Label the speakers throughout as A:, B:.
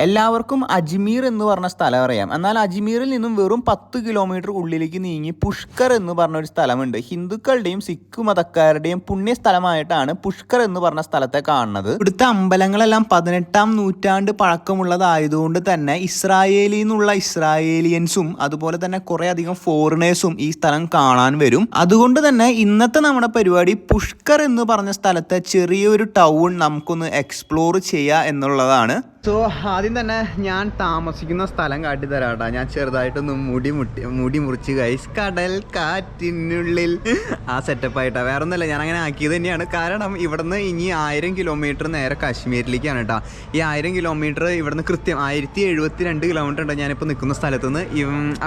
A: എല്ലാവർക്കും അജ്മീർ എന്ന് പറഞ്ഞ സ്ഥലം അറിയാം. എന്നാൽ അജ്മീറിൽ നിന്നും വെറും 10 കിലോമീറ്റർ ഉള്ളിലേക്ക് നീങ്ങി പുഷ്കർ എന്ന് പറഞ്ഞ ഒരു സ്ഥലമുണ്ട്. ഹിന്ദുക്കളുടെയും സിഖ് മതക്കാരുടെയും പുണ്യ സ്ഥലമായിട്ടാണ് പുഷ്കർ എന്ന് പറഞ്ഞ സ്ഥലത്തെ കാണുന്നത്. ഇവിടുത്തെ അമ്പലങ്ങളെല്ലാം 18-ാം നൂറ്റാണ്ട് പഴക്കമുള്ളതായതുകൊണ്ട് തന്നെ ഇസ്രായേലിൽ നിന്നുള്ള ഇസ്രായേലിയൻസും അതുപോലെ തന്നെ കുറെ അധികം ഫോറിനേഴ്സും ഈ സ്ഥലം കാണാൻ വരും. അതുകൊണ്ട് തന്നെ ഇന്നത്തെ നമ്മുടെ പരിപാടി പുഷ്കർ എന്ന് പറഞ്ഞ സ്ഥലത്തെ ചെറിയൊരു ടൗൺ നമുക്കൊന്ന് എക്സ്പ്ലോർ ചെയ്യുക എന്നുള്ളതാണ്. സോ ആദ്യം തന്നെ ഞാൻ താമസിക്കുന്ന സ്ഥലം കാട്ടിത്തരാട്ടാ. ഞാൻ ചെറുതായിട്ടൊന്ന് മുടി മുറിച്ച് ഗൈസ്, കടൽ കാറ്റിനുള്ളിൽ ആ സെറ്റപ്പായിട്ടാ. വേറെ ഒന്നുമല്ല, ഞാൻ അങ്ങനെ ആക്കിയത് തന്നെയാണ്. കാരണം ഇവിടുന്ന് ഇനി 1000 കിലോമീറ്റർ നേരെ കാശ്മീരിലേക്കാണ് കേട്ടോ. ഈ 1000 കിലോമീറ്റർ ഇവിടുന്ന് കൃത്യം 1072 കിലോമീറ്റർ ഉണ്ട് ഞാനിപ്പോൾ നിൽക്കുന്ന സ്ഥലത്ത് നിന്ന്.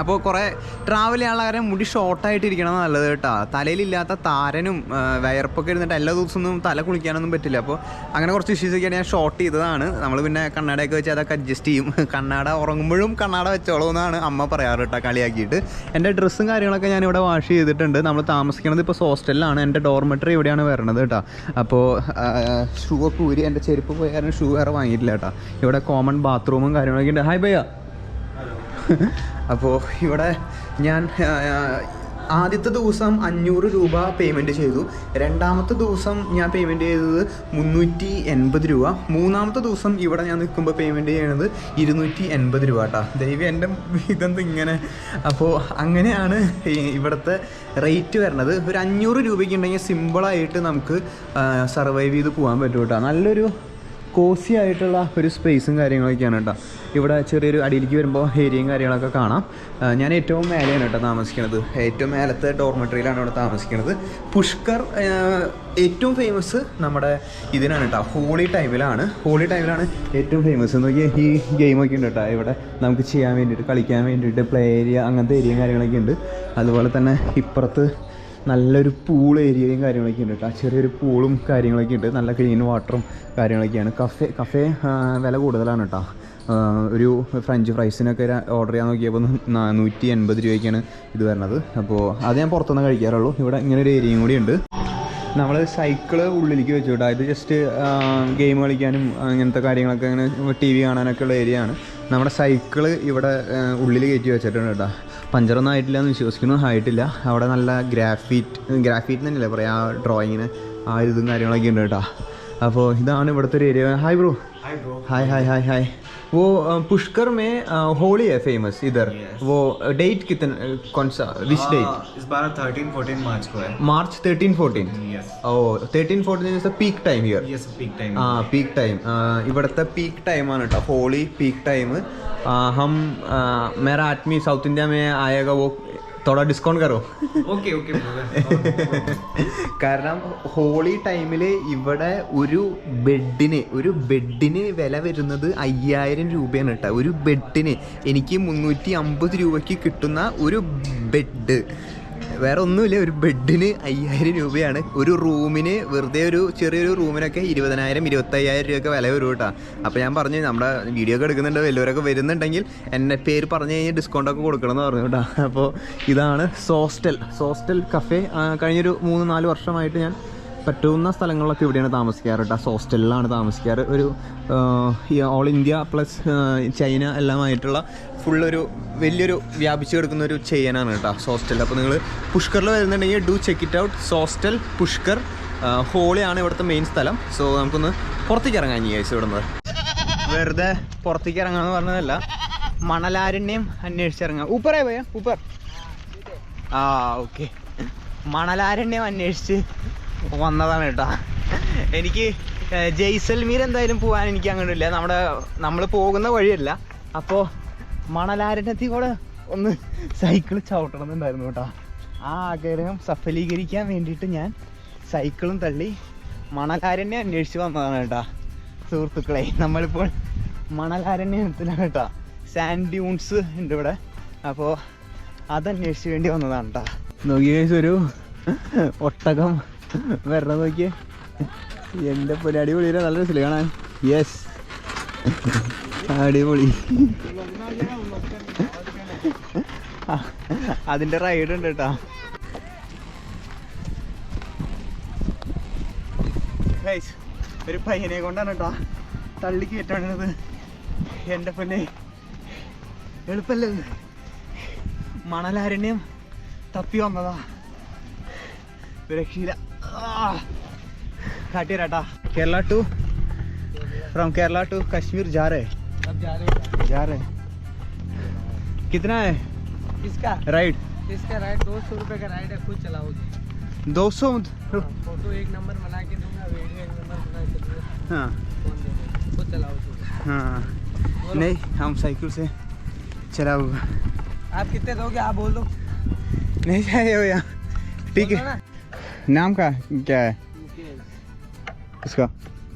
A: അപ്പോൾ കുറേ ട്രാവൽ ചെയ്യാനുള്ള കാര്യം മുടി ഷോർട്ടായിട്ടിരിക്കണം നല്ലത് കേട്ടോ. തലയിലില്ലാത്ത താരനും വയർപ്പൊക്കെ ഇരുന്നിട്ട് എല്ലാ ദിവസമൊന്നും തല കുളിക്കാനൊന്നും പറ്റില്ല. അപ്പോൾ അങ്ങനെ കുറച്ച് ഇഷ്യൂസൊക്കെയാണ് ഞാൻ ഷോർട്ട് ചെയ്തതാണ്. നമ്മൾ പിന്നെ കണ്ണടയൊക്കെ വെച്ച് അതൊക്കെ അഡ്ജസ്റ്റ് ചെയ്യും. കണ്ണട ഉറങ്ങുമ്പോഴും കണ്ണട വെച്ചോളൂ എന്നാണ് അമ്മ പറയാറ് കേട്ടോ, കളിയാക്കിയിട്ട്. എൻ്റെ ഡ്രസ്സും കാര്യങ്ങളൊക്കെ ഞാനിവിടെ വാഷ് ചെയ്തിട്ടുണ്ട്. നമ്മൾ താമസിക്കുന്നത് ഇപ്പോൾ ഹോസ്റ്റലിലാണ്. എൻ്റെ ഡോർമെറ്ററി ഇവിടെയാണ് വരണത് കേട്ടോ. അപ്പോൾ ഷൂ ഒക്കെ ഊരി എൻ്റെ ചെരുപ്പ് പോയ കാരണം ഷൂ വേറെ വാങ്ങിയിട്ടില്ല കേട്ടോ. ഇവിടെ കോമൺ ബാത്റൂമും കാര്യങ്ങളൊക്കെ ഉണ്ട്. ഹായ് ഭയ്യ. അപ്പോൾ ഇവിടെ ഞാൻ ആദ്യത്തെ ദിവസം 500 രൂപ പേയ്മെൻറ്റ് ചെയ്തു. രണ്ടാമത്തെ ദിവസം ഞാൻ പേയ്മെൻറ്റ് ചെയ്തത് 380 രൂപ. മൂന്നാമത്തെ ദിവസം ഇവിടെ ഞാൻ നിൽക്കുമ്പോൾ പേയ്മെൻറ്റ് ചെയ്യണത് 280 രൂപ കേട്ടോ. ദൈവം എൻ്റെ ഇതെന്ത് ഇങ്ങനെ. അപ്പോൾ അങ്ങനെയാണ് ഇവിടുത്തെ റേറ്റ് വരുന്നത്. ഒരു 500 രൂപയ്ക്ക് ഉണ്ടെങ്കിൽ സിമ്പിളായിട്ട് നമുക്ക് സർവൈവ് ചെയ്ത് പോകാൻ പറ്റും കേട്ടോ. നല്ലൊരു കോസി ആയിട്ടുള്ള ഒരു സ്പേസും കാര്യങ്ങളൊക്കെയാണ് കേട്ടോ. ഇവിടെ ചെറിയൊരു അടിയിലേക്ക് വരുമ്പോൾ ഏരിയയും കാര്യങ്ങളൊക്കെ കാണാം. ഞാൻ ഏറ്റവും മേലെയാണ് കേട്ടോ താമസിക്കുന്നത്. ഏറ്റവും മേലത്തെ ഡോർമെട്രിയിലാണ് ഇവിടെ താമസിക്കുന്നത്. പുഷ്കർ ഏറ്റവും ഫേമസ് നമ്മുടെ ഇതിനാണ് കേട്ടോ, ഹോളി ടൈമിലാണ് ഏറ്റവും ഫേമസ്. നോക്കിയാൽ ഈ ഗെയിമൊക്കെ ഉണ്ട് കേട്ടോ ഇവിടെ നമുക്ക് ചെയ്യാൻ വേണ്ടിയിട്ട്, കളിക്കാൻ വേണ്ടിയിട്ട് പ്ലേ ഏരിയ അങ്ങനത്തെ ഏരിയയും കാര്യങ്ങളൊക്കെ ഉണ്ട്. അതുപോലെ തന്നെ ഇപ്പുറത്ത് നല്ലൊരു പൂൾ ഏരിയയും കാര്യങ്ങളൊക്കെ ഉണ്ട് കേട്ടോ. ചെറിയൊരു പൂളും കാര്യങ്ങളൊക്കെ ഉണ്ട്. നല്ല ക്ലീൻ വാട്ടറും കാര്യങ്ങളൊക്കെയാണ്. കഫേ വില കൂടുതലാണ് കേട്ടോ. ഒരു ഫ്രഞ്ച് ഫ്രൈസിനൊക്കെ ഓർഡർ ചെയ്യാൻ നോക്കിയപ്പോൾ 180 രൂപയ്ക്കാണ് ഇത് വരുന്നത്. അപ്പോൾ അത് ഞാൻ പുറത്തുനിന്ന് കഴിക്കാറുള്ളൂ. ഇവിടെ ഇങ്ങനെ ഒരു ഏരിയയും കൂടി ഉണ്ട്. നമ്മൾ സൈക്കിള് ഉള്ളിലേക്ക് വെച്ചു കേട്ടോ. ഇത് ജസ്റ്റ് ഗെയിം കളിക്കാനും അങ്ങനത്തെ കാര്യങ്ങളൊക്കെ അങ്ങനെ TV കാണാനൊക്കെ ഉള്ള ഏരിയ ആണ്. നമ്മുടെ സൈക്കിള് ഇവിടെ ഉള്ളിൽ കയറ്റി വെച്ചിട്ടുണ്ട് കേട്ടോ. പഞ്ചറൊന്നും ആയിട്ടില്ല എന്ന് വിശ്വസിക്കുന്നു. ആയിട്ടില്ല. അവിടെ നല്ല ഗ്രാഫീറ്റ് തന്നെയല്ലേ പറയാം, ആ ഡ്രോയിങ്ങിന് ആ ഇതും കാര്യങ്ങളൊക്കെ ഉണ്ട് കേട്ടോ. അപ്പോൾ ഇതാണ് ഇവിടുത്തെ ഒരു ഏരിയ. Hi bro. हाय वो पुष्कर में होली है फेमस इधर. वो डेट कितना कौन सा विच डेट?
B: इस बार 13-14 मार्च को है.
A: मार्च 13-14.
B: Yes.
A: Oh 13-14 is the peak time here.
B: Yes, peak time.
A: peak time. इवड़ता peak time ആണ് ട്ടോ. Holi peak time. हम मेरा आदमी साउथ इंडिया में आएगा, वो थोड़ा डिस्काउंट करो.
B: ओके.
A: കാരണം ഹോളി ടൈമിൽ ഇവിടെ ഒരു ബെഡിന് വില വരുന്നത് 5000 രൂപയാണ് കേട്ടോ. ഒരു ബെഡിന് എനിക്ക് 350 രൂപയ്ക്ക് കിട്ടുന്ന ഒരു ബെഡ്. വേറെ ഒന്നുമില്ല, ഒരു ബെഡിന് 5000 രൂപയാണ്. ഒരു റൂമിന് വെറുതെ ഒരു ചെറിയൊരു റൂമിനൊക്കെ 20,000-25,000 രൂപയൊക്കെ വില വരും കേട്ടോ. അപ്പോൾ ഞാൻ പറഞ്ഞു നമ്മുടെ വീഡിയോ ഒക്കെ എടുക്കുന്നുണ്ട്, വലിയവരൊക്കെ വരുന്നുണ്ടെങ്കിൽ എന്നെ പേര് പറഞ്ഞു കഴിഞ്ഞാൽ ഡിസ്കൗണ്ടൊക്കെ കൊടുക്കണമെന്ന് പറഞ്ഞു കേട്ടോ. അപ്പോൾ ഇതാണ് സോസ്റ്റൽ കഫേ. കഴിഞ്ഞൊരു 3-4 വർഷമായിട്ട് ഞാൻ പറ്റുന്ന സ്ഥലങ്ങളിലൊക്കെ ഇവിടെയാണ് താമസിക്കാറ് കേട്ടോ. ഹോസ്റ്റലിലാണ് താമസിക്കാറ്. ഒരു ഓൾ ഇന്ത്യ പ്ലസ് ചൈന എല്ലാമായിട്ടുള്ള ഫുള്ളൊരു വലിയൊരു വ്യാപിച്ചു കിടക്കുന്ന ഒരു ചെയിനാണ് കേട്ടോ ഹോസ്റ്റൽ. അപ്പോൾ നിങ്ങൾ പുഷ്കറിൽ വരുന്നുണ്ടെങ്കിൽ do check it out. Hostel Pushkar. ഹോളിയാണ് ഇവിടുത്തെ മെയിൻ സ്ഥലം. സോ നമുക്കൊന്ന് പുറത്തേക്ക് ഇറങ്ങാൻ ചോദിച്ചു. ഇവിടുന്ന് വെറുതെ പുറത്തേക്ക് ഇറങ്ങാമെന്ന് പറഞ്ഞതല്ല, മണലാരണ്യം അന്വേഷിച്ചിറങ്ങാം. ഊപ്പറേ പോയാ ഊപ്പർ. ഓക്കെ. മണലാരണ്യം അന്വേഷിച്ച് വന്നതാണ് കേട്ടോ. എനിക്ക് ജയ്സൽമീർ എന്തായാലും പോകാൻ എനിക്ക് അങ്ങനെയില്ല, നമ്മൾ പോകുന്ന വഴിയല്ല. അപ്പോൾ മണലാരണ്യത്തിൽ കൂടെ ഒന്ന് സൈക്കിൾ ചവിട്ടണമെന്നുണ്ടായിരുന്നു കേട്ടോ. ആ ആഗ്രഹം സഫലീകരിക്കാൻ വേണ്ടിയിട്ട് ഞാൻ സൈക്കിളും തള്ളി മണലാരണ്യം അന്വേഷിച്ച് വന്നതാണ് കേട്ടോ സുഹൃത്തുക്കളെ. നമ്മളിപ്പോൾ മണലാരണ്യത്തിലാണ് കേട്ടോ. സാൻഡ് ഡ്യൂൺസ് ഉണ്ട് ഇവിടെ. അപ്പോൾ അതന്വേഷിച്ച് വേണ്ടി വന്നതാണ് കേട്ടോ. നോക്കിയ ഒരു ഒട്ടകം വരണം നോക്കിയേ. എൻ്റെ പൊടി അടിപൊളിയില്ല, നല്ല രസമില്ല കാണാൻ. യെസ്, അടിപൊളി. അതിൻ്റെ റൈഡ് ഉണ്ട് കേട്ടോ. ഒരു പയ്യനെ കൊണ്ടാണ് കേട്ടോ തള്ളി കയറ്റാണത്. എൻ്റെ പൊന്നെ എളുപ്പല്ലേ മണലാരണ്യം തപ്പി വന്നതാ രക്ഷയില്ല കാട്ടിയരാട്ടാ Kerala to from Kerala to Kashmir जा रहे कितना है
C: इसका
A: राइड
C: 200 रुपए का राइड है, खुद चलाओगे
A: 200
C: फोटो एक नंबर बना के दूंगा, वीडियो एक नंबर बना के दूंगा,
A: हाँ
C: खुद चलाओगे।
A: हाँ नहीं हम साइकिल से चला हुआ
C: आप कितने दोगे आप बोल दो।
A: नहीं चाहिए भैया ठीक है नाम का क्या है इसका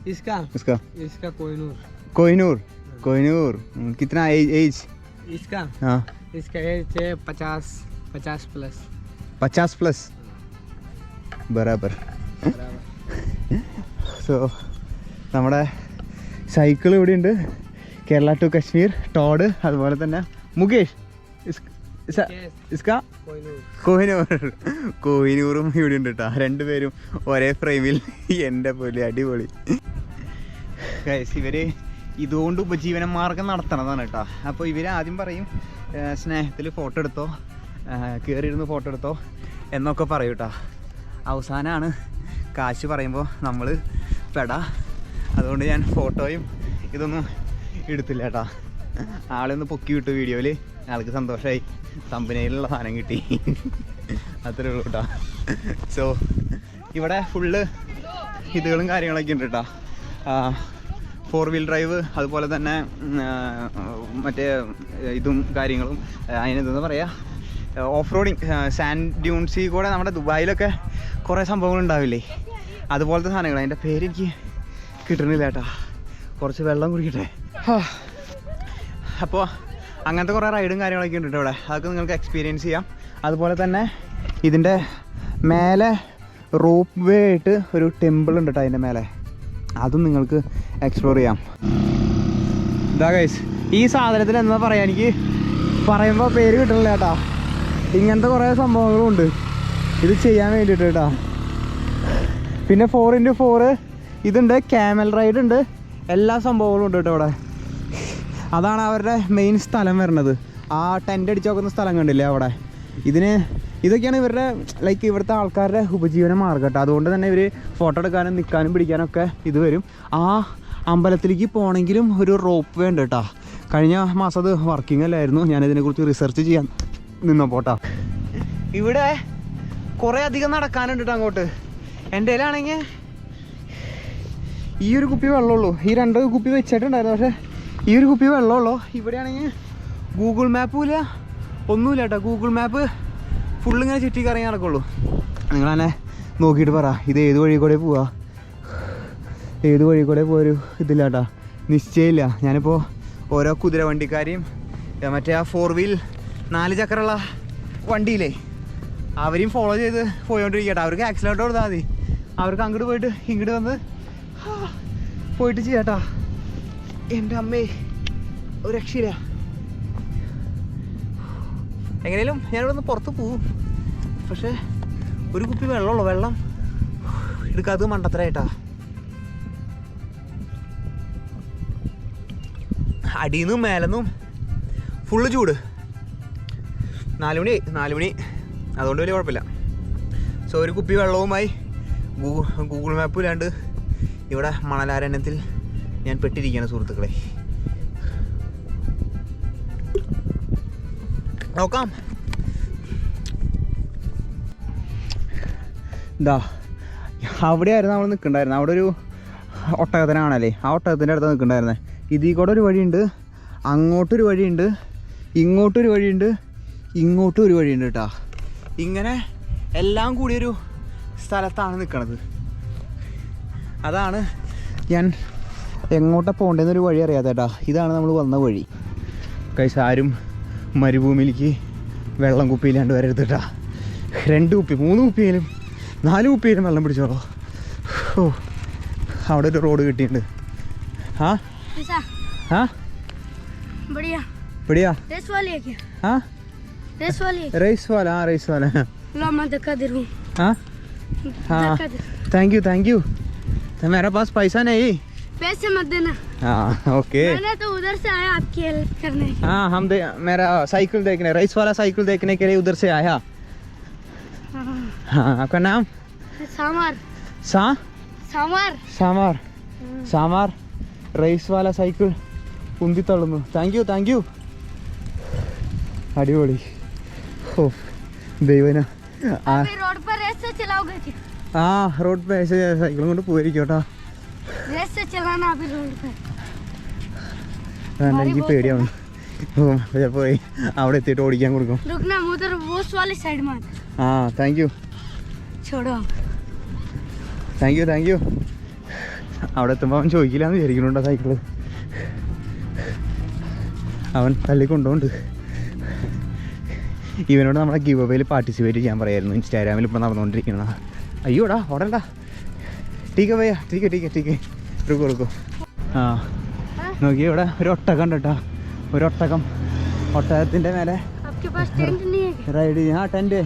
C: इसका
A: इसका
C: इसका कोहिनूर
A: कोहिनूर कितना एज
C: इसका
A: हाँ
C: इसका एज है 50 प्लस
A: 50 प्लस बराबर സോ നമ്മുടെ സൈക്കിൾ ഇവിടെ ഉണ്ട് കേരള ടു കശ്മീർ ടോഡ് അതുപോലെ തന്നെ മുകേഷ് ഇസ്കാ കോഹിനൂറും ഇവിടെ ഉണ്ട് കേട്ടോ രണ്ടുപേരും ഒരേ ഫ്രെയിമിൽ എൻ്റെ പോലെ അടിപൊളി ഇവർ ഇതുകൊണ്ട് ഉപജീവന മാർഗം നടത്തണതാണ് കേട്ടോ അപ്പോൾ ഇവർ ആദ്യം പറയും സ്നേഹത്തിൽ ഫോട്ടോ എടുത്തോ കയറിയിരുന്ന് ഫോട്ടോ എടുത്തോ എന്നൊക്കെ പറയും കേട്ടോ അവസാനമാണ് കാശ് പറയുമ്പോൾ നമ്മൾ പെടാ അതുകൊണ്ട് ഞാൻ ഫോട്ടോയും ഇതൊന്നും എടുത്തില്ല കേട്ടോ ആളൊന്ന് പൊക്കി വിട്ടു വീഡിയോയിൽ ആൾക്ക് സന്തോഷമായി തമ്പനയിലുള്ള സാധനം കിട്ടി അത്രേ ഉള്ളൂ കേട്ടോ സോ ഇവിടെ ഫുള്ള് ഇതുകളും കാര്യങ്ങളൊക്കെ ഉണ്ട് കേട്ടോ 4-wheel ഡ്രൈവ് അതുപോലെ തന്നെ മറ്റേ ഇതും കാര്യങ്ങളും അതിനെന്താ പറയുക ഓഫ് റോഡിങ് സാൻഡ് ഡ്യൂൺസിൽ കൂടെ നമ്മുടെ ദുബായിലൊക്കെ കുറേ സംഭവങ്ങൾ ഉണ്ടാവില്ലേ അതുപോലത്തെ സാധനങ്ങൾ അതിൻ്റെ പേരെനിക്ക് കിട്ടണില്ല കേട്ടോ കുറച്ച് വെള്ളം കുടിക്കട്ടെ അപ്പോൾ അങ്ങനത്തെ കുറേ റൈഡും കാര്യങ്ങളൊക്കെ ഉണ്ട് ഇവിടെ അതൊക്കെ നിങ്ങൾക്ക് എക്സ്പീരിയൻസ് ചെയ്യാം അതുപോലെ തന്നെ ഇതിൻ്റെ മേലെ റോപ്പ് വേ ആയിട്ട് ഒരു ടെമ്പിൾ ഉണ്ട് കേട്ടോ അതിൻ്റെ മേലെ അതും നിങ്ങൾക്ക് എക്സ്പ്ലോർ ചെയ്യാം ഇതാ ഗൈസ് ഈ സാധനത്തിന് എന്താ പറയുക എനിക്ക് പറയുമ്പോൾ പേര് കിട്ടണില്ല കേട്ടോ ഇങ്ങനത്തെ കുറേ സംഭവങ്ങളും ഉണ്ട് ഇത് ചെയ്യാൻ വേണ്ടിയിട്ട് കേട്ടോ പിന്നെ 4x4 ഇതുണ്ട് ക്യാമൽ റൈഡ് ഉണ്ട് എല്ലാ സംഭവങ്ങളും ഉണ്ട് കേട്ടോ ഇവിടെ അതാണ് അവരുടെ മെയിൻ സ്ഥലം വരുന്നത് ആ ടെൻ്റ് അടിച്ച് നോക്കുന്ന സ്ഥലം കണ്ടില്ലേ അവിടെ ഇതൊക്കെയാണ് ഇവരുടെ ലൈക്ക് ഇവിടുത്തെ ആൾക്കാരുടെ ഉപജീവന മാർഗ്ഗം കേട്ടോ അതുകൊണ്ട് തന്നെ ഇവർ ഫോട്ടോ എടുക്കാനും നിൽക്കാനും പിടിക്കാനൊക്കെ ഇത് വരും ആ അമ്പലത്തിലേക്ക് പോകണമെങ്കിലും ഒരു റോപ്പ് വേ ഉണ്ട് കേട്ടോ കഴിഞ്ഞ മാസം അത് വർക്കിംഗ് അല്ലായിരുന്നു ഞാനിതിനെക്കുറിച്ച് റിസർച്ച് ചെയ്യാൻ നിന്നപ്പോട്ടാ ഇവിടെ കുറേ അധികം നടക്കാനുണ്ട് കേട്ടോ അങ്ങോട്ട് എൻ്റെ കയ്യിലാണെങ്കിൽ ഈ ഒരു കുപ്പി വെള്ളമുള്ളൂ ഈ 2 കുപ്പി വെച്ചിട്ടുണ്ടായിരുന്നു പക്ഷേ ഈ ഒരു കുപ്പി വെള്ളമുള്ളൂ ഇവിടെയാണെങ്കിൽ ഗൂഗിൾ മാപ്പും ഇല്ല ഒന്നുമില്ല കേട്ടോ ഗൂഗിൾ മാപ്പ് ഫുള്ളിങ്ങനെ ചുറ്റി കറങ്ങി നടക്കുള്ളൂ നിങ്ങളെന്നെ നോക്കിയിട്ട് പറ ഇത് ഏത് വഴി കൂടെ പോവാ ഏത് വഴി കൂടെ പോയൊരു ഇതില്ല കേട്ടോ നിശ്ചയമില്ല ഞാനിപ്പോൾ ഓരോ കുതിര വണ്ടിക്കാരെയും മറ്റേ ആ 4-wheel 4 ചക്രമുള്ള വണ്ടിയില്ലേ അവരെയും ഫോളോ ചെയ്ത് പോയോണ്ടിരിക്കട്ടെ അവർക്ക് ആക്സിഡൻറ്റ് കൊടുത്താൽ മതി അവർക്ക് അങ്ങോട്ട് പോയിട്ട് ഇങ്ങോട്ട് വന്ന് പോയിട്ട് ചെയ്യാട്ടാ എൻ്റെ അമ്മേ ഒരു രക്ഷയില്ല എങ്ങനെയും ഞാനിവിടെ നിന്ന് പുറത്ത് പോവും പക്ഷേ ഒരു കുപ്പി വെള്ളമുള്ളൂ വെള്ളം എടുക്കാത്തത് മണ്ടത്തരായിട്ടാ അടിയിൽ നിന്നും മേലെന്നും ഫുള്ള് ചൂട് 4 മണി അതുകൊണ്ട് വലിയ കുഴപ്പമില്ല സോ ഒരു കുപ്പി വെള്ളവുമായി ഗൂഗിൾ മാപ്പ് ഇല്ലാണ്ട് ഇവിടെ മണലാരണ്യത്തിൽ ഞാൻ പെട്ടിരിക്കുകയാണ് സുഹൃത്തുക്കളെ നോക്കാം ഇതാ അവിടെയായിരുന്നു നമ്മൾ നിൽക്കണ്ടായിരുന്നത് അവിടെ ഒരു ഒട്ടകത്തിനാണല്ലേ ആ ഒട്ടകത്തിൻ്റെ അടുത്ത് നിൽക്കണ്ടായിരുന്നത് ഇതിൽ കൂടെ ഒരു വഴിയുണ്ട് അങ്ങോട്ടൊരു വഴിയുണ്ട് ഇങ്ങോട്ടൊരു വഴിയുണ്ട് ഇങ്ങോട്ടും ഒരു വഴിയുണ്ട് കേട്ടോ ഇങ്ങനെ എല്ലാം കൂടിയൊരു സ്ഥലത്താണ് നിൽക്കണത് അതാണ് ഞാൻ എങ്ങോട്ടാണ് പോകേണ്ടതെന്നൊരു വഴി അറിയാതെ കേട്ടോ ഇതാണ് നമ്മൾ വന്ന വഴി കൈസ് ആരും മരുഭൂമിയിലേക്ക് വെള്ളം കുപ്പിയില്ലാണ്ട് വരരുത് കേട്ടോ 2 കുപ്പി 3 കുപ്പിയിലും 4 കുപ്പിയിലും വെള്ളം പിടിച്ചോളൂ ഓ അവിടെ ഒരു റോഡ് കിട്ടിയിട്ടുണ്ട് हाँ हाँ
D: बढ़िया
A: बढ़िया
D: रेस वाली है क्या?
A: हाँ
D: रेस वाली है?
A: रेस वाला हाँ रेस वाला
D: लो मैं धक्का दे रहा हूँ।
A: हाँ हाँ
D: धक्का दे।
A: थैंक यू तो मेरे पास पैसा नहीं
D: पैसे मत देना
A: हाँ ओके
D: मैंने तो उधर से आया आपकी हेल्प करने
A: हाँ मेरा साइकिल देखने रेस वाला साइकिल देखने के लिए उधर से आया हाँ आपका नाम
D: सामार सामार
A: സാമാർ സാമാർ റേസ് വാല സൈക്കിൾ ഉന്തി തള്ളുന്നു താങ്ക് യു അടിപൊളി ഓ ദൈവന
D: अभी रोड पर रेस से चलाओगे क्या
A: ആ റോഡ് പേസ് സൈക്കിളും കൊണ്ട് പോയിരിക്കും കേട്ടോ
D: रेस से चलाना अभी रोड पर
A: വേണ്ട എനിക്ക് പേടിയാണ് ചിലപ്പോൾ അവിടെ എത്തിയിട്ട് ഓടിക്കാൻ കൊടുക്കും
D: रुकना उधर वो वाली साइड में
A: ആ താങ്ക് യു
D: छोड़ो
A: താങ്ക് യു അവിടെ എത്തുമ്പോൾ അവൻ ചോദിക്കില്ലാന്ന് വിചാരിക്കുന്നുണ്ടോ സൈക്കിള് അവൻ തള്ളി കൊണ്ടുപോണ്ട് ഇവനോട് നമ്മളെ ഗിവ് അവേയിൽ പാർട്ടിസിപ്പേറ്റ് ചെയ്യാൻ പറയായിരുന്നു ഇൻസ്റ്റാഗ്രാമിൽ ഇപ്പോൾ നടന്നുകൊണ്ടിരിക്കുന്ന അയ്യോടാ ഓടണ്ട ടീക്കെ ഭയ്യ ടീക്കെ റുക്കോ ആ നോക്കി ഇവിടെ ഒരു ഒട്ടകം ഉണ്ട് കേട്ടോ ഒരു ഒട്ടകത്തിൻ്റെ മേലെ
D: आपके पास टेंट नहीं है क्या?
A: റൈഡ് ചെയ്യാം ആ ടെൻറ്റ്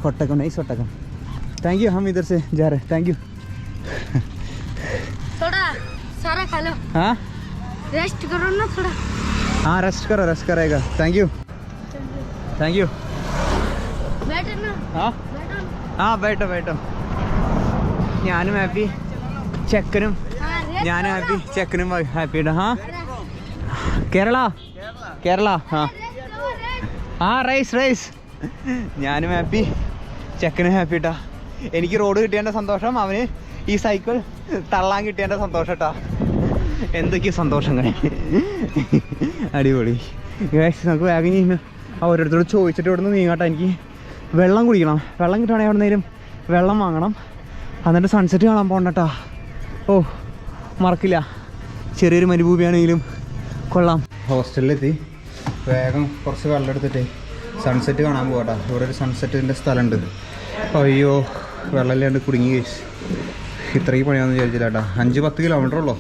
A: ഒട്ടകം നൈസ് ഒട്ടകം താങ്ക് യു ഹം ഇധർ സെ ജാ രഹേ താങ്ക് യു
D: थोड़ा सारा खा लो
A: हाँ
D: रेस्ट करो ना थोड़ा
A: हाँ रेस्ट करेगा थैंक यू
D: बैठे ना
A: हाँ
D: बैठो
A: हाँ बैठो ഞാനും ഹാപ്പി ചെക്കനും
D: हाँ रेस्ट
A: ഞാനും ഹാപ്പി ചെക്കനും ഹാപ്പിയുടെ हाँ കേരള हाँ हाँ റൈസ് ഞാനും ഹാപ്പി ചെക്കനും ഹാപ്പി കേട്ടാ എനിക്ക് റോഡ് കിട്ടിയതിൻ്റെ സന്തോഷം അവന് ഈ സൈക്കിൾ തള്ളാൻ കിട്ടിയതിൻ്റെ സന്തോഷം കേട്ടാ എന്തൊക്കെയോ സന്തോഷങ്ങൾ അടിപൊളി നമുക്ക് വേഗം ചെയ്യുന്നു ഓരോരുത്തരോട് ചോദിച്ചിട്ട് ഇവിടെ നിന്ന് നീങ്ങാട്ടെ എനിക്ക് വെള്ളം കുടിക്കണം വെള്ളം കിട്ടുകയാണെങ്കിൽ അവിടെ നിന്നേലും വെള്ളം വാങ്ങണം എന്നിട്ട് സൺസെറ്റ് കാണാൻ പോകണ്ട കേട്ടോ ഓ മറക്കില്ല ചെറിയൊരു മരുഭൂമിയാണെങ്കിലും കൊള്ളാം ഹോസ്റ്റലിലെത്തി വേഗം കുറച്ച് വെള്ളം എടുത്തിട്ട് സൺസെറ്റ് കാണാൻ പോകട്ടോ ഇവിടെ ഒരു സൺസെറ്റിൻ്റെ സ്ഥലമുണ്ട് അയ്യോ വെള്ളമില്ലാണ്ട് കുടുങ്ങി കഴിച്ച് ഇത്രയും പണിയാണെന്ന് വിചാരിച്ചില്ല കേട്ടോ 5-10 കിലോമീറ്റർ ഉള്ളൂ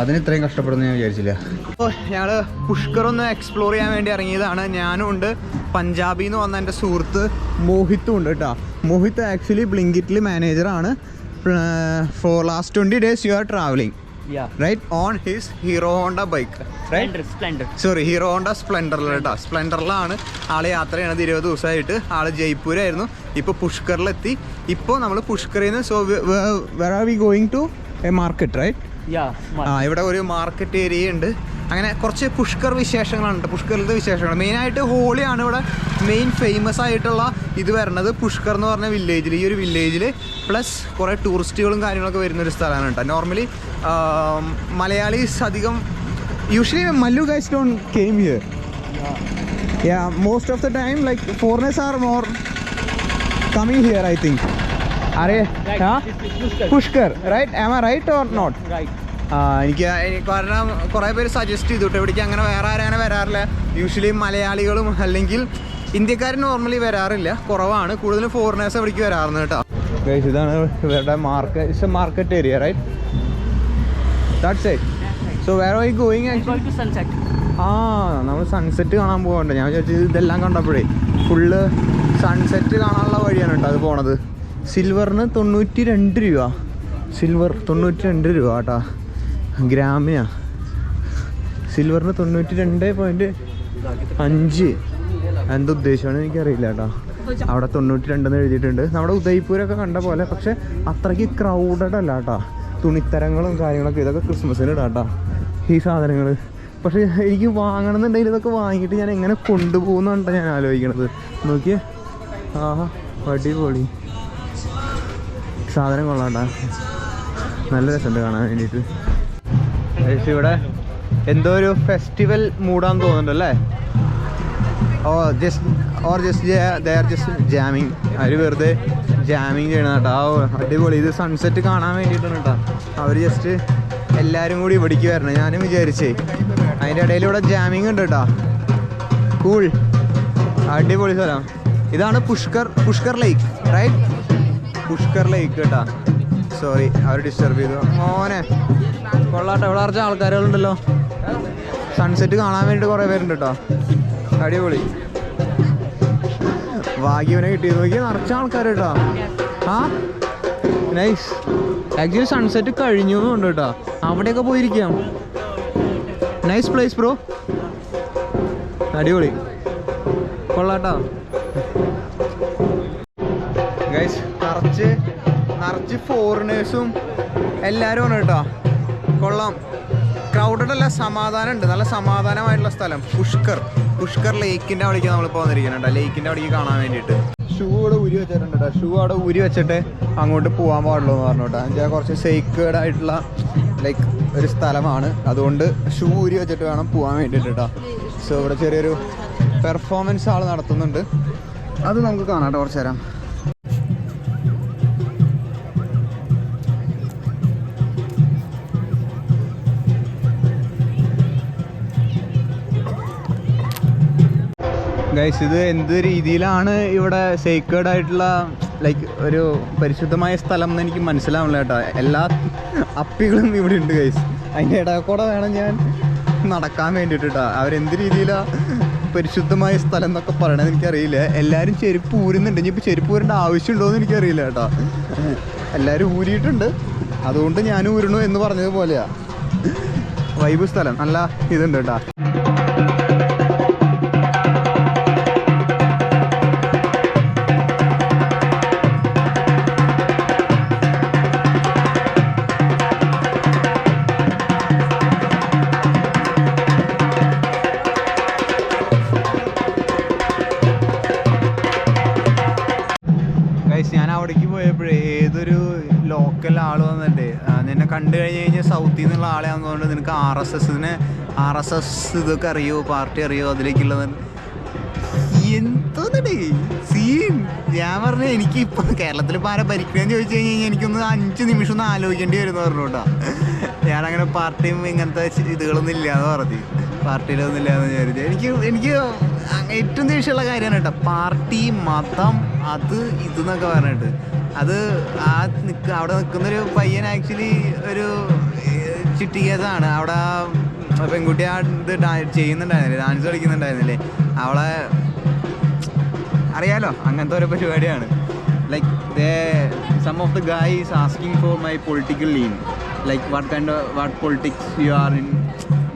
A: അതിന് ഇത്രയും കഷ്ടപ്പെടുന്നു ഞാൻ വിചാരിച്ചില്ല അപ്പോൾ ഞങ്ങൾ പുഷ്കർ ഒന്ന് എക്സ്പ്ലോർ ചെയ്യാൻ വേണ്ടി ഇറങ്ങിയതാണ് ഞാനും ഉണ്ട് പഞ്ചാബിൽ നിന്ന് വന്ന എൻ്റെ സുഹൃത്ത് മോഹിത്തും ഉണ്ട് കേട്ടോ മോഹിത്ത് ആക്ച്വലി ബ്ലിങ്കിറ്റിൽ മാനേജറാണ് for last 20 days you are travelling right on his Hero Honda bike Hero Honda സ്പ്ലെൻഡറിലാണ് ആള് യാത്ര ചെയ്യണത് 20 ദിവസമായിട്ട് ആള് ജയ്പൂരായിരുന്നു ഇപ്പോൾ പുഷ്കറിലെത്തി ഇപ്പോൾ നമ്മൾ പുഷ്കറിൽ നിന്ന് so where are we going to a market right ഇവിടെ ഒരു മാർക്കറ്റ് ഏരിയ ഉണ്ട് അങ്ങനെ കുറച്ച് പുഷ്കർ വിശേഷങ്ങളുണ്ട് പുഷ്കറിലത്തെ വിശേഷങ്ങൾ മെയിനായിട്ട് ഹോളിയാണ് ഇവിടെ മെയിൻ ഫേമസ് ആയിട്ടുള്ള ഇത് വരുന്നത് പുഷ്കർ എന്ന് പറഞ്ഞ വില്ലേജിൽ ഈ ഒരു വില്ലേജിൽ പ്ലസ് കുറേ ടൂറിസ്റ്റുകളും കാര്യങ്ങളൊക്കെ വരുന്നൊരു സ്ഥലമാണ് കേട്ടോ നോർമലി മലയാളീസ് അധികം usually Mallu guys don't came here most of the time like foreigners are more coming here I think അറേ Pushkar right am I right or not എനിക്ക് കാരണം കുറേ പേര് സജസ്റ്റ് ചെയ്തു കേട്ടോ ഇവിടേക്ക് അങ്ങനെ വേറെ ആരും അങ്ങനെ വരാറില്ല യൂഷ്വലി മലയാളികളും അല്ലെങ്കിൽ ഇന്ത്യക്കാർ നോർമലി വരാറില്ല കുറവാണ് കൂടുതലും ഫോറിനേഴ്സ് ഇവിടേക്ക് വരാറുണ്ട് കേട്ടോ ഇതാണ് ഇവരുടെ market area right that's it so where are you going ആ നമ്മൾ സൺസെറ്റ് കാണാൻ പോകണ്ട ഞാൻ വിചാരിച്ചത് ഇതെല്ലാം കണ്ടപ്പോഴേ ഫുള്ള് സൺസെറ്റ് കാണാനുള്ള വഴിയാണ് കേട്ടോ അത് പോണത് സിൽവറിന് 92 രൂപ സിൽവർ 92 രൂപ കേട്ടോ ഗ്രാമിനാ സിൽവറിന് 92.5 എന്തുദ്ദേശമാണ് എനിക്കറിയില്ല കേട്ടോ അവിടെ 92 എന്ന് എഴുതിയിട്ടുണ്ട് നമ്മുടെ ഉദയ്പൂരൊക്കെ കണ്ട പോലെ പക്ഷെ അത്രയ്ക്ക് ക്രൗഡഡ് അല്ല കേട്ടോ തുണിത്തരങ്ങളും കാര്യങ്ങളൊക്കെ ഇതൊക്കെ ക്രിസ്മസിന് ഇടാം കേട്ടോ ഈ സാധനങ്ങൾ പക്ഷേ എനിക്ക് വാങ്ങണമെന്നുണ്ടെങ്കിൽ ഇതൊക്കെ വാങ്ങിയിട്ട് ഞാൻ എങ്ങനെ കൊണ്ടുപോകുന്നുണ്ടോ ഞാൻ ആലോചിക്കണത് നോക്കിയേ ആഹാ അടിപൊളി സാധനം കൊള്ളാണ്ട നല്ല രസമുണ്ട് കാണാൻ വേണ്ടിയിട്ട് ഇവിടെ എന്തോ ഒരു ഫെസ്റ്റിവൽ മൂടാന്ന് തോന്നുന്നുണ്ടല്ലേ ജസ്റ്റ് ജാമിങ് അവർ വെറുതെ ജാമിങ് ചെയ്യണം കേട്ടോ അടിപൊളി ഇത് സൺസെറ്റ് കാണാൻ വേണ്ടിയിട്ടാണ് കേട്ടോ അവർ ജസ്റ്റ് എല്ലാവരും കൂടി ഇവിടേക്ക് വരണം ഞാനും വിചാരിച്ചേ അതിൻ്റെ ഇടയിൽ ഇവിടെ ജാമിങ് ഉണ്ട് കേട്ടോ കൂൾ അടിപൊളി സ്ഥലം ഇതാണ് പുഷ്കർ ലേക്ക് റൈറ്റ് പുഷ്കർ ലേക്ക് കേട്ടോ സോറി അവർ ഡിസ്റ്റർബ് ചെയ്തു മോനെ കൊള്ളാട്ടെ ഇവിടെ കുറച്ച് ആൾക്കാരുകളുണ്ടല്ലോ സൺസെറ്റ് കാണാൻ വേണ്ടിയിട്ട് കുറേ പേരുണ്ട് കേട്ടോ അടിപൊളി ഭാഗ്യവനെ കിട്ടിയത് നോക്കി നിറച്ച ആൾക്കാർ കേട്ടോ ആ നൈസ് ആക്ച്വലി സൺസെറ്റ് കഴിഞ്ഞു എന്നുണ്ട് കേട്ടോ അവിടെയൊക്കെ പോയിരിക്കാം. നൈസ് പ്ലേസ് ബ്രോ, അടിപൊളി, കൊള്ളാട്ടോ ഗൈസ്. നിറച്ച് ഫോറിനേഴ്സും എല്ലാവരും ആണ് കേട്ടോ. കൊള്ളാം, ക്രൗഡഡ് അല്ല, സമാധാനം ഉണ്ട്, നല്ല സമാധാനമായിട്ടുള്ള സ്ഥലം. പുഷ്കർ ലേക്കിൻ്റെ അവിടേക്ക് നമ്മളിപ്പോൾ വന്നിരിക്കണം കേട്ടോ. ലേക്കിൻ്റെ അവിടേക്ക് കാണാൻ വേണ്ടിയിട്ട്. ഷൂ അവിടെ ഊരി വെച്ചിട്ടുണ്ട് കേട്ടോ. ഷൂ അവിടെ ഊരി വെച്ചിട്ട് അങ്ങോട്ട് പോകാൻ പാടുള്ളൂ എന്ന് പറഞ്ഞു കേട്ടോ. എന്നുവെച്ചാൽ കുറച്ച് സേക്രഡ് ആയിട്ടുള്ള ലൈക്ക് ഒരു സ്ഥലമാണ്, അതുകൊണ്ട് ഷൂ ഊരി വെച്ചിട്ട് വേണം പോകാൻ വേണ്ടിയിട്ട് കേട്ടോ. സോ ഇവിടെ ചെറിയൊരു പെർഫോമൻസ് ആൾ നടത്തുന്നുണ്ട്, അത് നമുക്ക് കാണാം കേട്ടോ കുറച്ച് നേരം. ഗൈസ്, ഇത് എന്ത് രീതിയിലാണ് ഇവിടെ സേക്രഡ് ആയിട്ടുള്ള ലൈക്ക് ഒരു പരിശുദ്ധമായ സ്ഥലം എന്ന് എനിക്ക് മനസ്സിലാവില്ല കേട്ടോ. എല്ലാ അപ്പികളും ഇവിടെ ഉണ്ട് ഗൈസ്. അതിൻ്റെ ഇടയിൽ വേണം ഞാൻ നടക്കാൻ വേണ്ടിയിട്ട് കേട്ടോ. അവരെന്ത് രീതിയിലാണ് പരിശുദ്ധമായ സ്ഥലം എന്നൊക്കെ പറയണത് എനിക്കറിയില്ല. എല്ലാവരും ചെരുപ്പ് ഊരുന്നുണ്ട്. ഇനിയിപ്പോൾ ചെരുപ്പ് ഊരേണ്ട ആവശ്യമുണ്ടോ എന്ന് എനിക്കറിയില്ല കേട്ടോ. എല്ലാവരും ഊരിയിട്ടുണ്ട്, അതുകൊണ്ട് ഞാൻ ഊരണു എന്ന് പറഞ്ഞതുപോലെയാണ്. വൈബ് സ്ഥലം, നല്ല ഇതുണ്ട് കേട്ടോ. ഞാൻ അവിടേക്ക് പോയപ്പോഴേ ഏതൊരു ലോക്കൽ ആൾ വന്നിട്ട് നിന്നെ കണ്ടു കഴിഞ്ഞാൽ സൗത്തിൽ നിന്നുള്ള ആളെയാണെന്നുകൊണ്ട് നിനക്ക് ആർ എസ് എസ് ഇതൊക്കെ അറിയോ, പാർട്ടി അറിയോ, അതിലേക്കുള്ളത് എന്തോന്നടേ സീൻ. ഞാൻ പറഞ്ഞു എനിക്ക് ഇപ്പം കേരളത്തിൽ ഇപ്പോൾ ആരെ ഭരിക്കണമെന്ന് ചോദിച്ചു കഴിഞ്ഞാൽ എനിക്കൊന്ന് 5 നിമിഷം ഒന്ന് ആലോചിക്കേണ്ടി വരുമെന്ന് പറഞ്ഞു കേട്ടോ. ഞാനങ്ങനെ പാർട്ടിയും ഇങ്ങനത്തെ ഇതുകളൊന്നും ഇല്ലയെന്ന് പറഞ്ഞു, പാർട്ടിയിലൊന്നും ഇല്ലയെന്ന് വിചാരിച്ചു. എനിക്ക് ഏറ്റവും ദേഷ്യമുള്ള കാര്യമാണ് കേട്ടോ പാർട്ടി, മതം, അത് ഇതെന്നൊക്കെ പറഞ്ഞിട്ട്. അത് അവിടെ നിൽക്കുന്നൊരു പയ്യൻ ആക്ച്വലി ഒരു ചിട്ടി കേസാണ്. അവിടെ പെൺകുട്ടി ആ ഇത് ചെയ്യുന്നുണ്ടായിരുന്നില്ലേ, ഡാൻസ് കളിക്കുന്നുണ്ടായിരുന്നില്ലേ, അവളെ അറിയാലോ, അങ്ങനത്തെ ഒരു പരിപാടിയാണ്. Like some of the guy is asking for my political lean, like what politics you are in,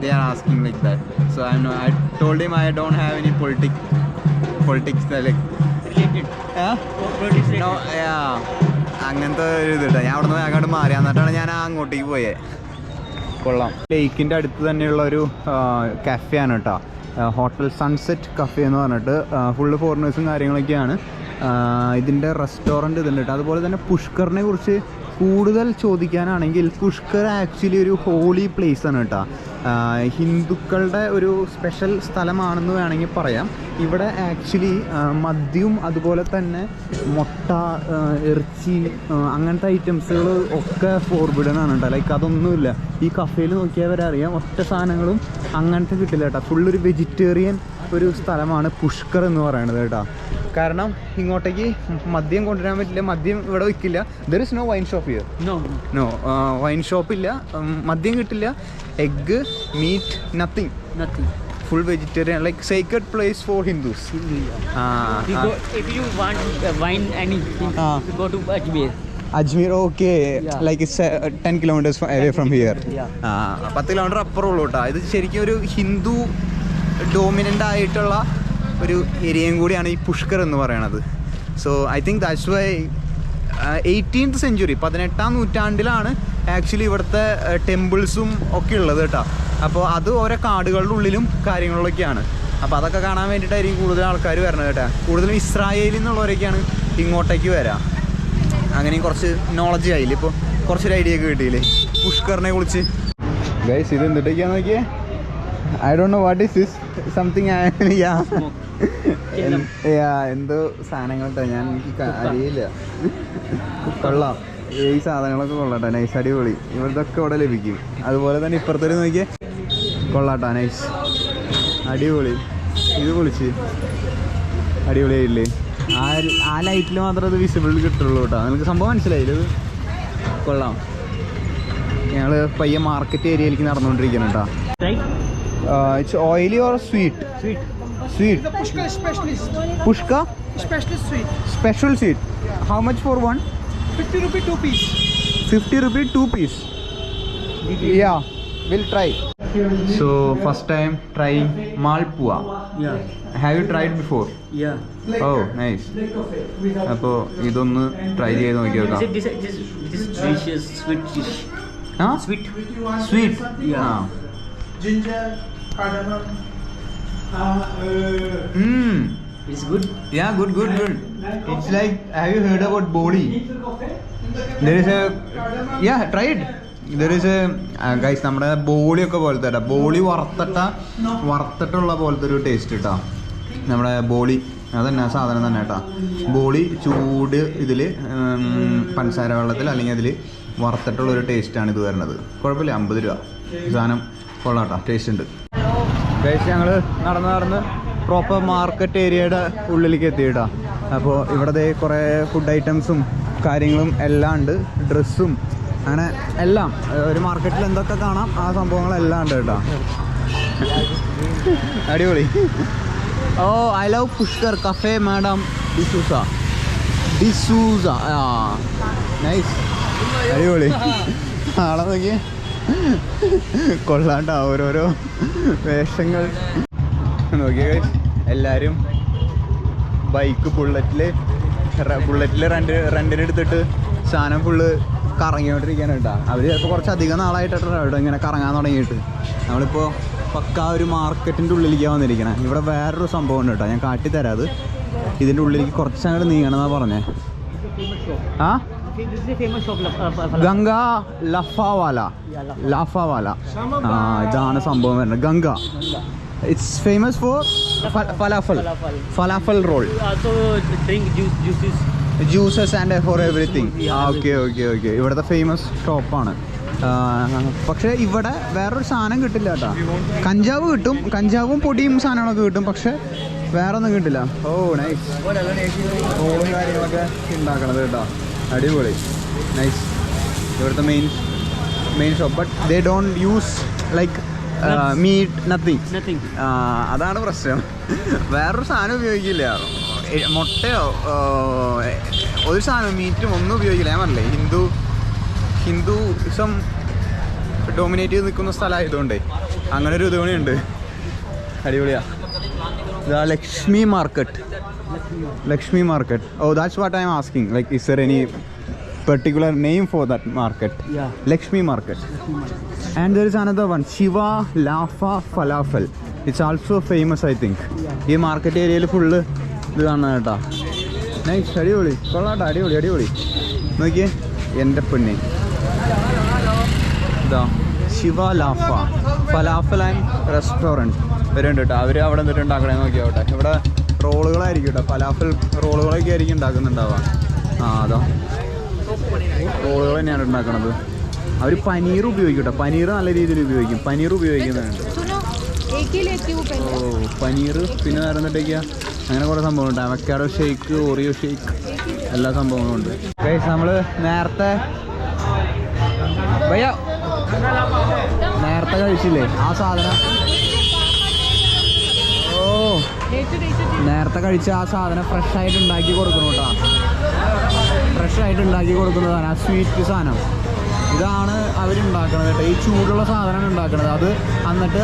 A: they are asking like that. So I told him I don't have any politics like related. No, yeah, അങ്ങനത്തെ ഒരു ഇതിട്ടാ. ഞാൻ അവിടെ നിന്ന് അങ്ങോട്ട് മാറി, എന്നിട്ടാണ് ഞാൻ അങ്ങോട്ടേക്ക് പോയത്. കൊള്ളാം. ലേക്കിൻ്റെ അടുത്ത് തന്നെയുള്ള ഒരു കഫേയാണ് കേട്ടോ, ഹോട്ടൽ സൺസെറ്റ് കഫേ എന്ന് പറഞ്ഞിട്ട്. ഫുള്ള് ഫോറിനേഴ്സും കാര്യങ്ങളൊക്കെയാണ്. ഇതിൻ്റെ റെസ്റ്റോറൻറ്റ് ഇതുണ്ട് കേട്ടോ. അതുപോലെ തന്നെ പുഷ്കറിനെ കുറിച്ച് കൂടുതൽ ചോദിക്കാനാണെങ്കിൽ പുഷ്കർ ആക്ച്വലി ഒരു ഹോളി പ്ലേസ് ആണ് കേട്ടോ. ഹിന്ദുക്കളുടെ ഒരു സ്പെഷ്യൽ സ്ഥലമാണെന്ന് വേണമെങ്കിൽ പറയാം. ഇവിടെ ആക്ച്വലി മദ്യവും അതുപോലെ തന്നെ മുട്ട, ഇറച്ചി, അങ്ങനത്തെ ഐറ്റംസുകൾ ഒക്കെ ഫോർബിഡൻ ആണ് കേട്ടോ. ലൈക്ക് അതൊന്നുമില്ല. ഈ കഫേയിൽ നോക്കിയാൽ വരെ അറിയാം, ഒറ്റ സാധനങ്ങളും അങ്ങനത്തെ കിട്ടില്ല കേട്ടോ. ഫുള്ളൊരു വെജിറ്റേറിയൻ ഒരു സ്ഥലമാണ് പുഷ്കർ എന്ന് പറയുന്നത് കേട്ടോ. കാരണം ഇങ്ങോട്ടേക്ക് മദ്യം കൊണ്ടുവരാൻ പറ്റില്ല, മദ്യം ഇവിടെ വിൽക്കില്ല. There is no wine shop here. No wine ഷോപ്പില്ല, മദ്യം കിട്ടില്ല, egg, meat, nothing. Full vegetarian, like sacred place for Hindus.
C: If you want wine anything, you go to
A: Ajmer, okay.
C: Yeah.
A: Like it's 10 kilometers away from here. 10 kilometre അപ്പുറമുള്ളൂ കേട്ടോ. ഇത് ശരിക്കും ഒരു Hindu dominant ആയിട്ടുള്ള ഒരു ഏരിയയും കൂടിയാണ് ഈ പുഷ്കർ എന്ന് പറയണത്. So I think that's why 18th century, 18ാം നൂറ്റാണ്ടിലാണ് ആക്ച്വലി ഇവിടുത്തെ ടെമ്പിൾസും ഒക്കെ ഉള്ളത് കേട്ടോ. അപ്പോൾ അത് ഓരോ കാടുകളുടെ ഉള്ളിലും കാര്യങ്ങളിലൊക്കെയാണ്. അപ്പോൾ അതൊക്കെ കാണാൻ വേണ്ടിയിട്ടായിരിക്കും കൂടുതൽ ആൾക്കാർ വരുന്നത് കേട്ടോ. കൂടുതലും ഇസ്രായേലിൽ നിന്നുള്ളവരൊക്കെയാണ് ഇങ്ങോട്ടേക്ക് വരാം. അങ്ങനെയും കുറച്ച് നോളജ് ആയില്ലേ, ഇപ്പോൾ കുറച്ചൊരു ഐഡിയ ഒക്കെ കിട്ടിയില്ലേ പുഷ്കറിനെ കുറിച്ച്. ഗൈസ്, ഇത് എന്തിട്ടൊക്കെയാന്ന് നോക്കിയേ. I don't know what is this, something എന്തോ സാധനങ്ങൾ കേട്ടോ. ഞാൻ എനിക്ക് അറിയില്ല. കൊള്ളാം, ഈ സാധനങ്ങളൊക്കെ കൊള്ളാട്ടോ. നൈസ്, അടിപൊളി. ഇവിടുത്തെ ഇവിടെ ലഭിക്കും. അതുപോലെ തന്നെ ഇപ്പുറത്തൊരു നോക്കിയേ, കൊള്ളാട്ടോ, നൈസ്, അടിപൊളി. ഇത് പൊളിച്ച് അടിപൊളിയായില്ലേ. ആ ലൈറ്റിൽ മാത്രമേ അത് വിസിബിൾ കിട്ടുള്ളൂ കേട്ടോ. നിങ്ങൾക്ക് സംഭവം മനസ്സിലായില്ലേ? ഇത് കൊള്ളാം. ഞങ്ങൾ പയ്യെ മാർക്കറ്റ് ഏരിയയിലേക്ക് നടന്നുകൊണ്ടിരിക്കണം കേട്ടോ. It's oily or sweet? Sweet.
C: The Pushkar specialist.
A: Pushkar?
C: Specialist sweet.
A: Special sweet. How much for one?
C: 50 rupee 2 piece.
A: 50 rupee 2 piece. Yeah, we'll try. So first time trying malpua.
C: Yeah.
A: Have you tried before?
C: Yeah.
A: Oh, nice. അപ്പോൾ ഇതൊന്ന് try ചെയ്ത് നോക്കി നോക്കാം.
C: This delicious sweet dish.
A: Huh?
C: Sweet.
A: Sweet.
C: Yeah.
A: Ah.
B: Ginger, cardamom.
C: It's good.
A: Yeah, good. It's like, have you heard about boli? There is a, yeah, try it. There is a, guys, നമ്മുടെ ബോളിയൊക്കെ പോലത്തെ കേട്ടോ, ബോളി വറുത്തിട്ടുള്ള പോലത്തെ ഒരു taste കേട്ടോ. നമ്മുടെ ബോളി അതന്നെ സാധനം തന്നെ കേട്ടോ. ബോളി ചൂട് ഇതിൽ പഞ്ചസാര വെള്ളത്തിൽ അല്ലെങ്കിൽ അതിൽ വറുത്തിട്ടുള്ളൊരു ടേസ്റ്റാണ് ഇത് വരുന്നത്. കുഴപ്പമില്ല, 50 രൂപ സാധനം കൊള്ളാം കേട്ടോ, ടേസ്റ്റ് ഉണ്ട്. ഗൈസ്, ഞങ്ങൾ നടന്ന് പ്രോപ്പർ മാർക്കറ്റ് ഏരിയയുടെ ഉള്ളിലേക്ക് എത്തി കേട്ടോ. അപ്പോൾ ഇവിടെ കുറേ ഫുഡ് ഐറ്റംസും കാര്യങ്ങളും എല്ലാം ഉണ്ട്, ഡ്രസ്സും അങ്ങനെ എല്ലാം. ഒരു മാർക്കറ്റിൽ എന്തൊക്കെ കാണാം ആ സംഭവങ്ങളെല്ലാം ഉണ്ട് കേട്ടോ. അടിപൊളി. Oh, I love Pushkar cafe madam D'Souza. ആ, നൈസ്, അടിപൊളി. ആളെ നോക്കി കൊള്ളാണ്ട ഓരോരോ വേഷങ്ങൾ നോക്കിയ. എല്ലാവരും ബൈക്ക് ബുള്ളറ്റിൽ റെൻറ്റിനെടുത്തിട്ട് സാധനം ഫുള്ള് കറങ്ങിക്കൊണ്ടിരിക്കാണ് കേട്ടോ. അവർ ചിലപ്പോൾ കുറച്ചധികം നാളായിട്ടാണ് ഇവിടെ ഇങ്ങനെ കറങ്ങാൻ തുടങ്ങിയിട്ട്. നമ്മളിപ്പോൾ പക്കാ ഒരു മാർക്കറ്റിൻ്റെ ഉള്ളിലേക്കാണ് വന്നിരിക്കണം. ഇവിടെ വേറൊരു സംഭവം ഉണ്ട് കേട്ടോ, ഞാൻ കാട്ടിത്തരാം. അത് ഇതിൻ്റെ ഉള്ളിലേക്ക് കുറച്ച് അങ്ങോട്ട് നീങ്ങണമെന്നാണ് പറഞ്ഞത്. ആ, ഗംഗ ലഫാവാല. ആ, ഇതാണ് സംഭവം വരുന്നത്, Ganga. It's famous for falafel roll.
C: Also drink juices.
A: Juices and for everything. Okay. ഇവിടുത്തെ ഫേമസ് ഷോപ്പാണ്. പക്ഷേ ഇവിടെ വേറൊരു സാധനം കിട്ടില്ല കേട്ടോ. കഞ്ചാവ് കിട്ടും, കഞ്ചാവും പൊടിയും സാധനങ്ങളൊക്കെ കിട്ടും, പക്ഷെ വേറെ ഒന്നും കിട്ടില്ല. ഓ, നൈസ്. റോളും കാര്യങ്ങളൊക്കെ ഉണ്ടാക്കണത് കേട്ടോ, അടിപൊളി, നൈസ്. ഇവിടുത്തെ main shop. But they don't use like meat, nothing. അതാണ് പ്രശ്നം. വേറൊരു സാധനം ഉപയോഗിക്കില്ല, മുട്ടയോ ഒരു സാധനം മീറ്റും ഒന്നും ഉപയോഗിക്കില്ല. ഞാൻ പറഞ്ഞില്ലേ, ഹിന്ദുസം ഡോമിനേറ്റ് ചെയ്ത് നിൽക്കുന്ന സ്ഥലമായതുകൊണ്ടേ അങ്ങനെ ഒരു ഇതുകൊണ്ട് അടിപൊളിയാ. ഇതാ ലക്ഷ്മി മാർക്കറ്റ്. ഓ, that's what I am asking. Like, is there any particular name for that market?
C: Yeah.
A: Lakshmi Market. And there is another one, Shiva Lafa Falafel. It's also famous, I think. ഈ market ഏരിയയിൽ full ഇത് കാണുന്ന കേട്ടോ. Nice, അടിപൊളി, കൊള്ളാട്ടോ, അടിപൊളി. നോക്കിയേ എൻ്റെ പെണ്ണെ, ഇതാ ശിവ ലാഫ ഫലാഫൽ ആൻഡ് റെസ്റ്റോറൻറ്റ് വരുന്നുണ്ട് കേട്ടോ. അവർ അവിടെ നിന്നിട്ട് ഉണ്ടാക്കണേ നോക്കിയാവട്ടെ. ഇവിടെ റോളുകളായിരിക്കും കേട്ടോ, ഫലാഫൽ റോളുകളൊക്കെ ആയിരിക്കും ഉണ്ടാക്കുന്നുണ്ടാവുക. ആ, അതാ റോളുകൾ തന്നെയാണ് ഉണ്ടാക്കണത്. അവർ പനീർ ഉപയോഗിക്കും കേട്ടോ, പനീർ നല്ല രീതിയിൽ ഉപയോഗിക്കും, പനീർ ഉപയോഗിക്കുന്നുണ്ട്. ഓ, പനീർ. പിന്നെ വേറെ എന്നിട്ടേക്കാ അങ്ങനെ കുറേ സംഭവങ്ങളുണ്ട്. അവക്കാഡോ ഷേക്ക്, ഓറിയോ ഷേക്ക്, എല്ലാ സംഭവങ്ങളും ഉണ്ട്. ഗൈസ്, നമ്മൾ നേരത്തെ കഴിച്ചില്ലേ ആ സാധനം? ഓ, നേരത്തെ കഴിച്ച ആ സാധനം ഫ്രഷായിട്ട് ഉണ്ടാക്കി കൊടുക്കണം കേട്ടോ. ഫ്രഷായിട്ട് ഉണ്ടാക്കി കൊടുക്കുന്നതാണ് ആ സ്വീറ്റ് സാധനം. ഇതാണ് അവരുണ്ടാക്കണത് കേട്ടോ. ഈ ചൂടുള്ള സാധനമാണ് ഉണ്ടാക്കണത്. അത് എന്നിട്ട്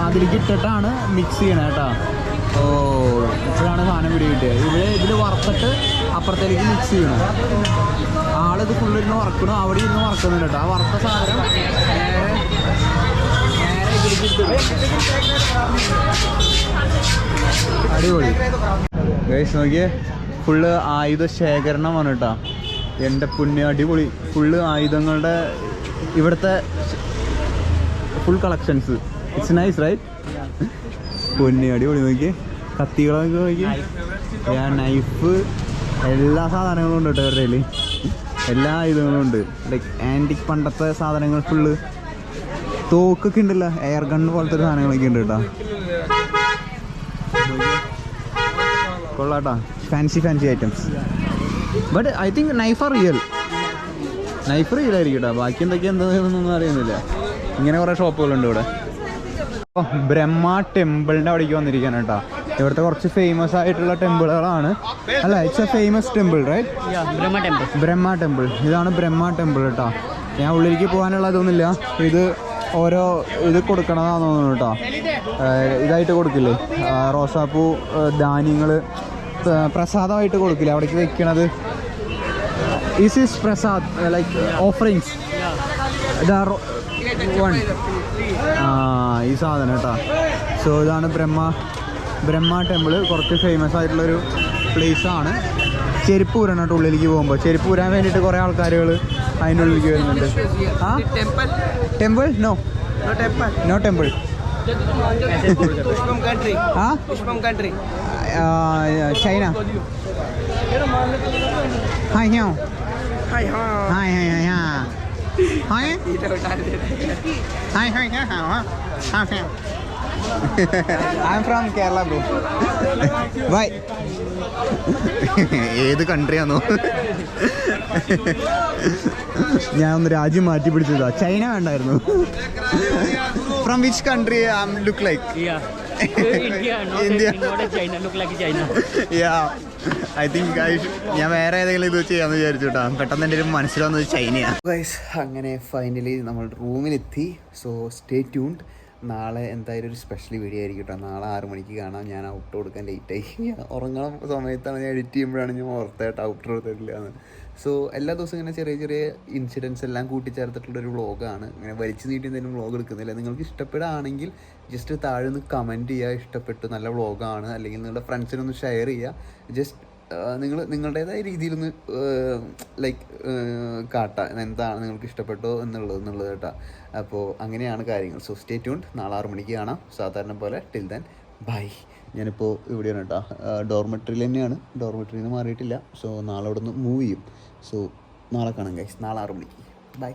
A: അതിലേക്ക് ഇട്ടിട്ടാണ് മിക്സ് ചെയ്യണത് കേട്ടോ. ഓ, ഇപ്പോഴാണ് സാധനം കിട്ടിയത്. ഇതിൽ വറുത്തിട്ട് അപ്പുറത്തേക്ക് മിക്സ് ചെയ്യണം. ആളിത് ഫുള്ളിരുന്ന് വറക്കണം, അവിടെ ഇരുന്ന് വറക്കുന്നുണ്ട് കേട്ടോ. ആ വറുത്ത സാധനം നേരെ ഇതിലേക്ക് അടിപൊളി. ഗൈസ് നോക്കിയേ, ഫുള്ള് ആയുധ ശേഖരണമാണ് കേട്ടോ. എൻ്റെ പുണ്യ, അടിപൊളി. ഫുള്ള് ആയുധങ്ങളുടെ ഇവിടുത്തെ full collections. It's nice, right? Punya, അടിപൊളി. നോക്കി കത്തികളൊക്കെ നോക്കി, നൈഫ്, എല്ലാ സാധനങ്ങളും ഉണ്ട് കേട്ടോ ഇവരുടെ കയ്യിൽ. എല്ലാ ആയുധങ്ങളും ഉണ്ട്. ലൈക്ക് ആൻറ്റിക് പണ്ടത്തെ സാധനങ്ങൾ ഫുള്ള്. തോക്കൊക്കെ ഉണ്ടല്ലോ, എയർ ഗൺ പോലത്തെ സാധനങ്ങളൊക്കെ ഉണ്ട് കേട്ടോ. കൊള്ളാട്ടാ, fancy items. But I think knife real ആയിരിക്കും കേട്ടോ. ബാക്കി എന്താണെന്നൊന്നും അറിയുന്നില്ല. ഇങ്ങനെ കുറേ ഷോപ്പുകളുണ്ട് ഇവിടെ. ബ്രഹ്മ ടെമ്പിളിൻ്റെ അവിടേക്ക് വന്നിരിക്കുകയാണ് കേട്ടോ. ഇവിടുത്തെ കുറച്ച് ഫേമസ് ആയിട്ടുള്ള ടെമ്പിളുകളാണ്. അല്ല, it's a famous temple, right?
C: Yeah, Brahma temple.
A: Brahma temple. ഇതാണ് ബ്രഹ്മ ടെമ്പിൾ കേട്ടോ. ഞാൻ ഉള്ളിലേക്ക് പോകാനുള്ളതൊന്നുമില്ല. ഇത് ഓരോ ഇത് കൊടുക്കണതാണെന്ന് തോന്നുന്നു കേട്ടോ. ഇതായിട്ട് കൊടുക്കില്ലേ, റോസാപ്പൂ, ധാന്യങ്ങൾ പ്രസാദമായിട്ട് കൊടുക്കില്ലേ അവിടേക്ക് വെക്കണത്. This is prasad, like offerings. ഈ സാധനം കേട്ടോ. സോ ഇതാണ് ബ്രഹ്മ ടെമ്പിൾ. കുറച്ച് ഫേമസ് ആയിട്ടുള്ളൊരു പ്ലേസാണ്. ചെരുപ്പ് ഊരണം കേട്ടോ ഉള്ളിലേക്ക് പോകുമ്പോൾ. ചെരുപ്പ് ഊരാൻ വേണ്ടിയിട്ട് കുറേ ആൾക്കാരുകൾ അതിൻ്റെ ഉള്ളിലേക്ക് വരുന്നുണ്ട്. ആ ടെമ്പിൾ? No temple. ആ ചൈന. ഹായ് ഹ്യോ hi hi hi hi hi hi hi. I am from Kerala bro. Bye. ഏത് കൺട്രിയാണോ? ഞാൻ ഒന്ന് രാജ്യം മാറ്റി പിടിച്ചതാ. ചൈന വേണ്ടായിരുന്നു. From which country I look like?
C: India, not China. Look like China.
A: Yeah, I think ഞാൻ വേറെ ഏതെങ്കിലും ഇത് ചെയ്യാമെന്ന് വിചാരിച്ചു കേട്ടോ. പെട്ടെന്ന് എൻ്റെ ഒരു മനസ്സിലാവുന്നത് ചൈനയാണ്. ഗൈസ്, അങ്ങനെ ഫൈനലി നമ്മൾ റൂമിലെത്തി. So stay tuned. നാളെ എന്തായാലും ഒരു സ്പെഷ്യൽ വീഡിയോ ആയിരിക്കും കേട്ടോ. നാളെ 6 മണിക്ക് കാണാം. ഞാൻ ഔട്ട് കൊടുക്കാൻ ലേറ്റായി. ഉറങ്ങണ സമയത്താണ് ഞാൻ എഡിറ്റ് ചെയ്യുമ്പോഴാണ് ഞാൻ ഓർത്തായിട്ട് ഔട്ടർ കൊടുത്തിട്ടില്ല എന്ന്. സോ എല്ലാ ദിവസവും ഇങ്ങനെ ചെറിയ ചെറിയ ഇൻസിഡൻസ് എല്ലാം കൂട്ടിച്ചേർത്തിട്ടുള്ളൊരു വ്ളോഗാണ്. ഇങ്ങനെ വലിച്ചു നീട്ടി എന്തെങ്കിലും വ്ളോഗ് എടുക്കുന്നില്ല. നിങ്ങൾക്ക് ഇഷ്ടപ്പെടുകയാണെങ്കിൽ ജസ്റ്റ് താഴെ നിന്ന് കമൻറ്റ് ചെയ്യുക, ഇഷ്ടപ്പെട്ടു, നല്ല വ്ളോഗാണ്, അല്ലെങ്കിൽ നിങ്ങളുടെ ഫ്രണ്ട്സിനൊന്ന് ഷെയർ ചെയ്യുക. ജസ്റ്റ് നിങ്ങളുടേതായ രീതിയിലൊന്ന് ലൈക്ക് കാട്ടാം എന്താണ് നിങ്ങൾക്ക് ഇഷ്ടപ്പെട്ടോ എന്നുള്ളത് കേട്ടോ. അപ്പോൾ അങ്ങനെയാണ് കാര്യങ്ങൾ. So stay tuned. നാളെ 6 മണിക്ക് കാണാം സാധാരണ പോലെ. Till then bye. ഞാനിപ്പോൾ ഇവിടെയാണ് കേട്ടോ. ഡോർമെട്രിയിൽ തന്നെയാണ്. ഡോർമെട്രിയിൽ നിന്ന് മാറിയിട്ടില്ല. സോ നാളെ അവിടെ നിന്ന് മൂവ് ചെയ്യും. സോ നാളെ കാണാം ഗൈസ്. നാളെ 6 മണിക്ക്. ബൈ.